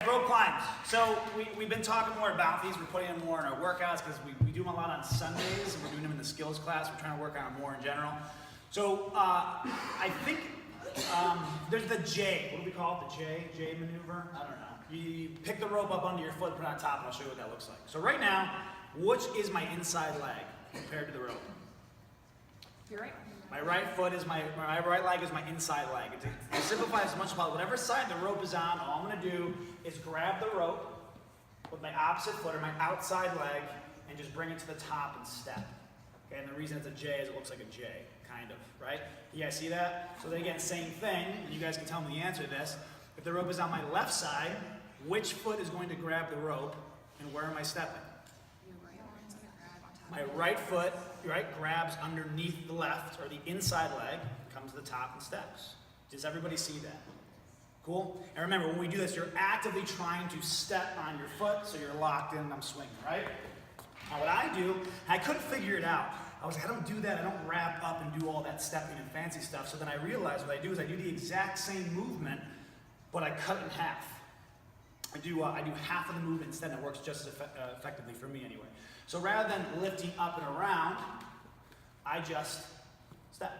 Rope climbs. So we've been talking more about these. We're putting them more in our workouts because we do them a lot on Sundays, and we're doing them in the skills class. We're trying to work on them more in general. So I think there's the J. What do we call it? The J maneuver? I don't know. You pick the rope up under your foot, put it on top, and I'll show you what that looks like. So right now, which is my inside leg compared to the rope? Your right. My right foot is my right leg is my inside leg. To simplify as much as possible, whatever side the rope is on, all I'm going to do is grab the rope with my opposite foot or my outside leg and just bring it to the top and step. Okay, and the reason it's a J is it looks like a J, kind of, right? You guys see that? So then again, same thing, and you guys can tell me the answer to this. If the rope is on my left side, which foot is going to grab the rope and where am I stepping? My right foot, grabs underneath the left, or the inside leg, comes to the top and steps. Does everybody see that? Cool? And remember, when we do this, you're actively trying to step on your foot, so you're locked in and I'm swinging, right? Now what I do, I couldn't figure it out. I was like, I don't do that, I don't wrap up and do all that stepping and fancy stuff. So then I realized what I do is I do the exact same movement, but I cut it in half. I do half of the movement instead, and it works just as effectively for me anyway. So rather than lifting up and around, I just step.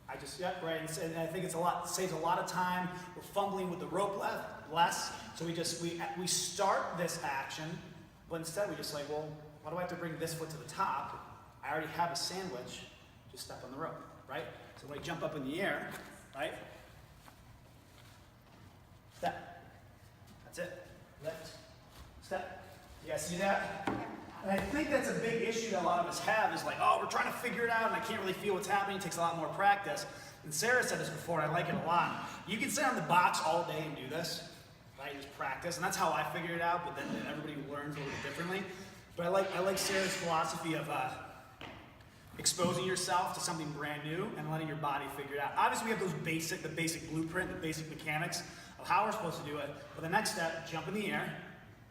Right, and I think saves a lot of time. We're fumbling with the rope less, so we start this action, but instead we just like, well, why do I have to bring this foot to the top? I already have a sandwich, just step on the rope, right? So when I jump up in the air, right? Step. That's it. Lift. Step. You guys see that? And I think that's a big issue that a lot of us have is like, oh, we're trying to figure it out and I can't really feel what's happening. It takes a lot more practice. And Sarah said this before, and I like it a lot. You can sit on the box all day and do this, right? Just practice. And that's how I figured it out, but then everybody learns a little bit differently. But I like Sarah's philosophy of exposing yourself to something brand new and letting your body figure it out. Obviously, we have the basic blueprint, the basic mechanics of how we're supposed to do it. But the next step, jump in the air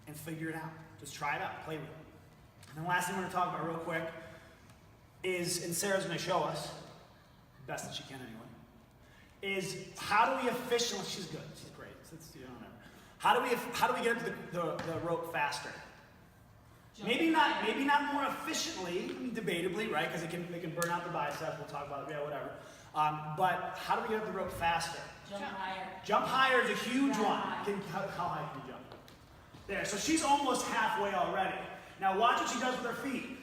and figure it out. Just try it out, play with it. And the last thing we're going to talk about real quick is, and Sarah's going to show us, best that she can anyway, is how do we efficiently, she's good, she's great, how do we get up to the rope faster? Maybe not more efficiently, debatably, right? Because it can burn out the biceps. We'll talk about it, yeah, whatever. But how do we get up the rope faster? Jump higher. Jump higher is a huge one. How high can you jump? There. So she's almost halfway already. Now watch what she does with her feet.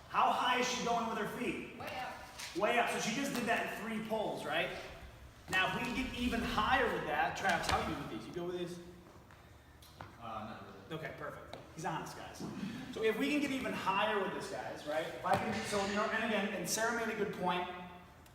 How high is she going with her feet? Way up. Way up. So she just did that in 3 pulls, right? Now if we can get even higher with that, Travis, how do you do with these? You go with these? Not really. Okay, perfect. He's honest, guys. So if we can get even higher with this, guys, right? If I can, and again, and Sarah made a good point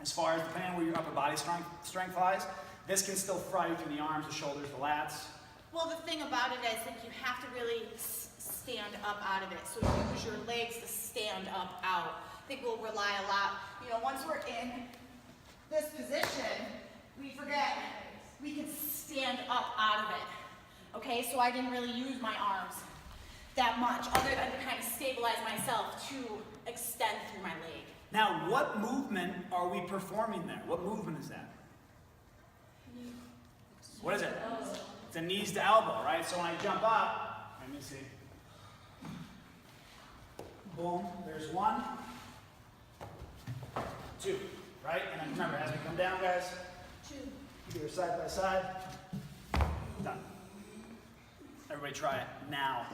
as far as depending on where your upper body strength lies, this can still fry you through the arms, the shoulders, the lats. Well, the thing about it is that you have to really stand up out of it. So you use your legs to stand up out. I think we'll rely a lot, once we're in this position, we forget we can stand up out of it. Okay, so I didn't really use my arms that much, other than to kind of stabilize myself to extend through my leg. Now, what movement are we performing there? What movement is that? What is it? It's a knees to elbow, right? So when I jump up, let me see. Boom, there's 1, 2, right? And then remember, as we come down, guys, 2. do your side by side. Done. Everybody try it now.